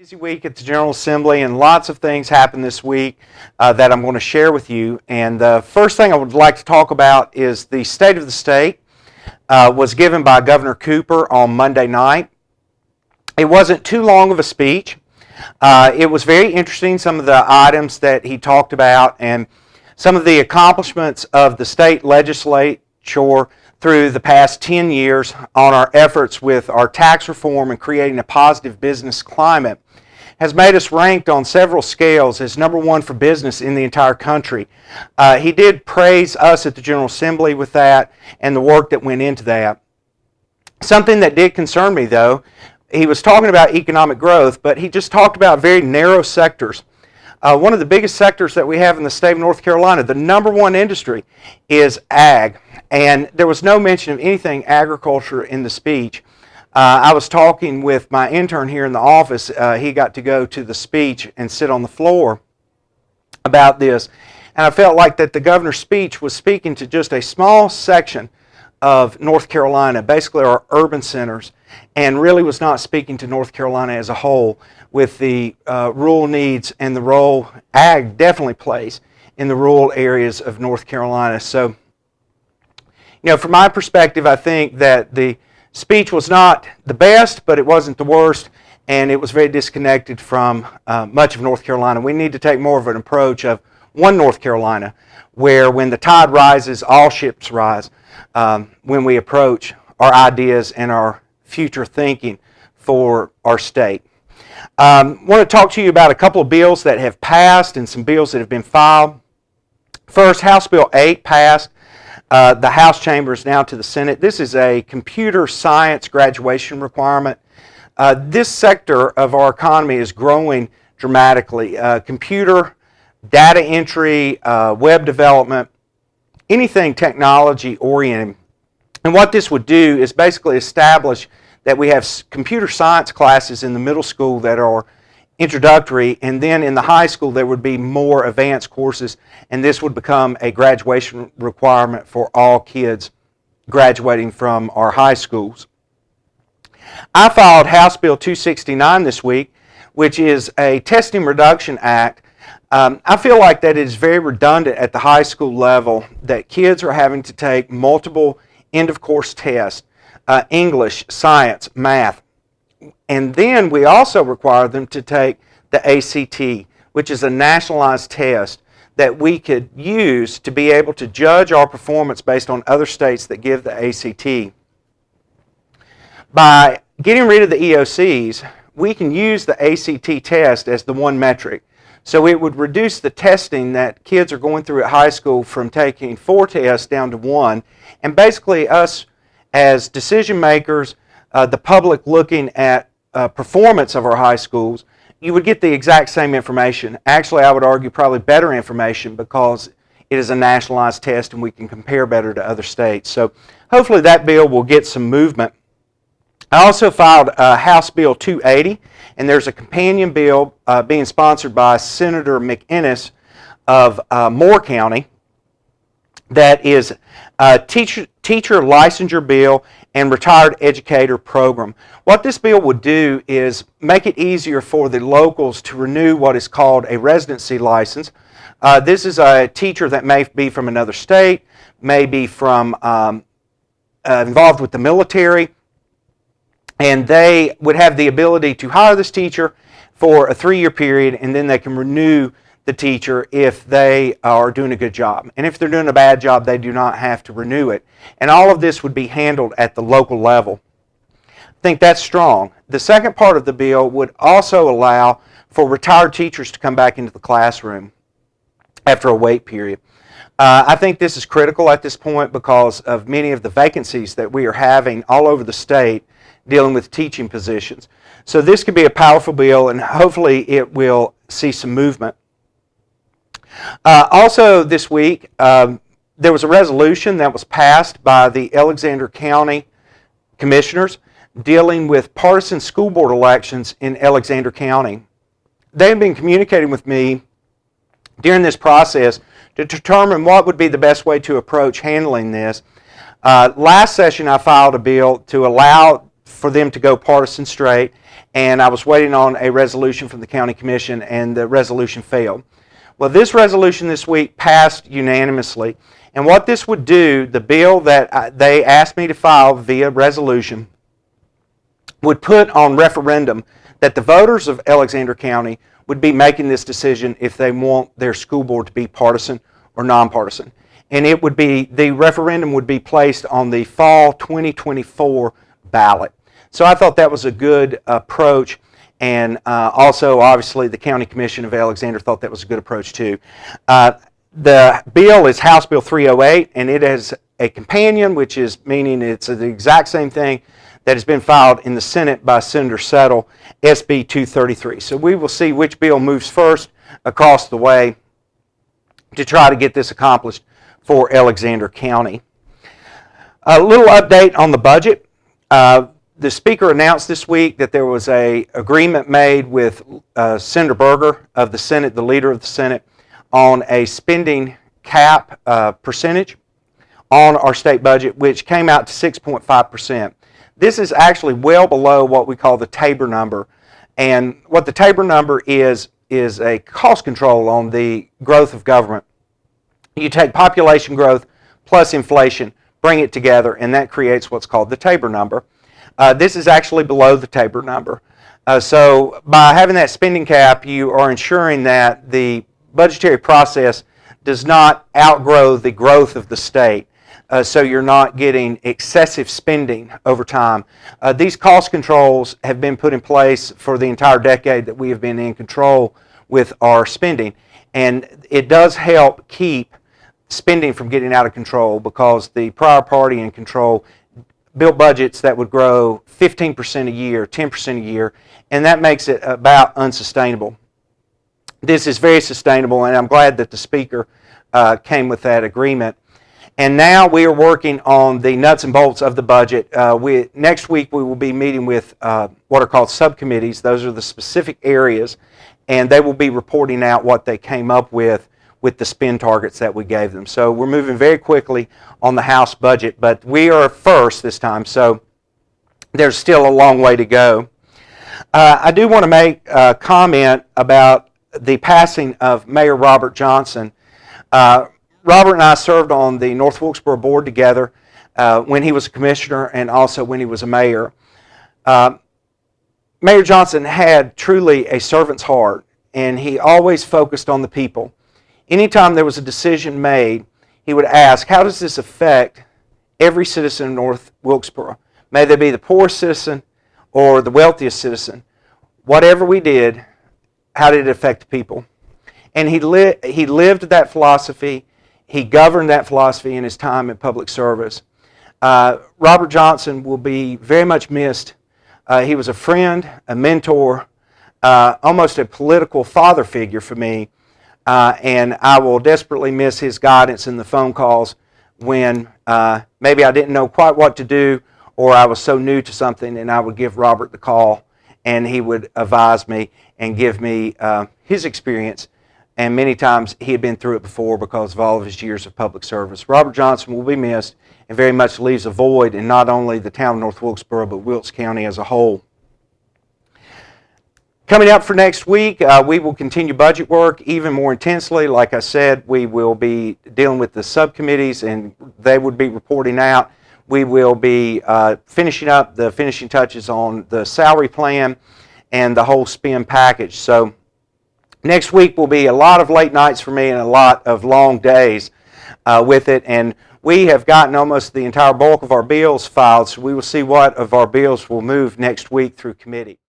Busy week at the General Assembly, and lots of things happened this week that I'm going to share with you. And the first thing I would like to talk about is the State of the State was given by Governor Cooper on Monday night. It wasn't too long of a speech. It was very interesting, some of the items that he talked about and some of the accomplishments of the state legislature through the past 10 years on our efforts with our tax reform and creating a positive business climate has made us ranked on several scales as number one for business in the entire country. He did praise us at the General Assembly with that and the work that went into that. Something that did concern me, though, he was talking about economic growth, but he just talked about very narrow sectors. One of the biggest sectors that we have in the state of North Carolina, the number one industry, is ag. And there was no mention of anything agriculture in the speech. I was talking with my intern here in the office. He got to go to the speech and sit on the floor about this. And I felt like that the governor's speech was speaking to just a small section of North Carolina, basically our urban centers, and really was not speaking to North Carolina as a whole with the rural needs and the role ag definitely plays in the rural areas of North Carolina. So, from my perspective, I think that the speech was not the best, but it wasn't the worst, and it was very disconnected from much of North Carolina. We need to take more of an approach of one North Carolina, where when the tide rises, all ships rise, when we approach our ideas and our future thinking for our state. I want to talk to you about a couple of bills that have passed and some bills that have been filed. First, House Bill 8 passed. The House chamber is now to the Senate. This is a computer science graduation requirement. This sector of our economy is growing dramatically. Computer, data entry, web development, anything technology oriented. And what this would do is basically establish that we have computer science classes in the middle school that are introductory, and then in the high school there would be more advanced courses, and this would become a graduation requirement for all kids graduating from our high schools. I filed House Bill 269 this week, which is a testing reduction act. I feel like that it is very redundant at the high school level that kids are having to take multiple end-of-course tests, English, science, math. And then we also require them to take the ACT, which is a nationalized test that we could use to be able to judge our performance based on other states that give the ACT. By getting rid of the EOCs, we can use the ACT test as the one metric. So it would reduce the testing that kids are going through at high school from taking 4 tests down to 1. And basically us as decision makers, the public looking at performance of our high schools, you would get the exact same information. Actually, I would argue probably better information because it is a nationalized test and we can compare better to other states. So hopefully that bill will get some movement. I also filed House Bill 280, and there's a companion bill being sponsored by Senator McInnes of Moore County that is a teacher licensure bill and retired educator program. What this bill would do is make it easier for the locals to renew what is called a residency license. This is a teacher that may be from another state, may be from involved with the military, and they would have the ability to hire this teacher for a 3-year period, and then they can renew the teacher if they are doing a good job. And if they're doing a bad job, they do not have to renew it. And all of this would be handled at the local level. I think that's strong. The second part of the bill would also allow for retired teachers to come back into the classroom after a wait period. I think this is critical at this point because of many of the vacancies that we are having all over the state dealing with teaching positions. So this could be a powerful bill, and hopefully it will see some movement. Also this week, there was a resolution that was passed by the Alexander County Commissioners dealing with partisan school board elections in Alexander County. They've been communicating with me during this process to determine what would be the best way to approach handling this. Last session I filed a bill to allow for them to go partisan straight, and I was waiting on a resolution from the county commission, and the resolution failed. Well, this resolution this week passed unanimously, and what this would do, the bill that they asked me to file via resolution, would put on referendum that the voters of Alexander County would be making this decision if they want their school board to be partisan or nonpartisan. And it would be, the referendum would be placed on the fall 2024 ballot. So I thought that was a good approach, and also obviously the County Commission of Alexander thought that was a good approach too. The bill is House Bill 308, and it has a companion, which is meaning it's the exact same thing that has been filed in the Senate by Senator Settle, SB 233. So we will see which bill moves first across the way to try to get this accomplished for Alexander County. A little update on the budget. The Speaker announced this week that there was an agreement made with Senator Berger of the Senate, the leader of the Senate, on a spending cap percentage on our state budget, which came out to 6.5%. This is actually well below what we call the Tabor number. And what the Tabor number is a cost control on the growth of government. You take population growth plus inflation, bring it together, and that creates what's called the Tabor number. This is actually below the Tabor number. So by having that spending cap, you are ensuring that the budgetary process does not outgrow the growth of the state. So you're not getting excessive spending over time. These cost controls have been put in place for the entire decade that we have been in control with our spending. And it does help keep spending from getting out of control, because the prior party in control built budgets that would grow 15% a year, 10% a year, and that makes it about unsustainable. This is very sustainable, and I'm glad that the Speaker came with that agreement. And now we are working on the nuts and bolts of the budget. Next week we will be meeting with what are called subcommittees. Those are the specific areas, and they will be reporting out what they came up with the spend targets that we gave them. So we're moving very quickly on the House budget, but we are first this time, so there's still a long way to go. I do want to make a comment about the passing of Mayor Robert Johnson. Robert and I served on the North Wilkesboro board together when he was a commissioner and also when he was a mayor. Mayor Johnson had truly a servant's heart, and he always focused on the people. Anytime there was a decision made, he would ask, how does this affect every citizen in North Wilkesboro? May they be the poorest citizen or the wealthiest citizen. Whatever we did, how did it affect the people? And he lived that philosophy. He governed that philosophy in his time in public service. Robert Johnson will be very much missed. He was a friend, a mentor, almost a political father figure for me. And I will desperately miss his guidance in the phone calls when maybe I didn't know quite what to do, or I was so new to something, and I would give Robert the call, and he would advise me and give me his experience. And many times he had been through it before because of all of his years of public service. Robert Johnson will be missed and very much leaves a void in not only the town of North Wilkesboro, but Wilkes County as a whole. Coming up for next week, we will continue budget work even more intensely. Like I said, we will be dealing with the subcommittees, and they would be reporting out. We will be finishing up the finishing touches on the salary plan and the whole spend package. So next week will be a lot of late nights for me and a lot of long days with it. And we have gotten almost the entire bulk of our bills filed, so we will see what of our bills will move next week through committee.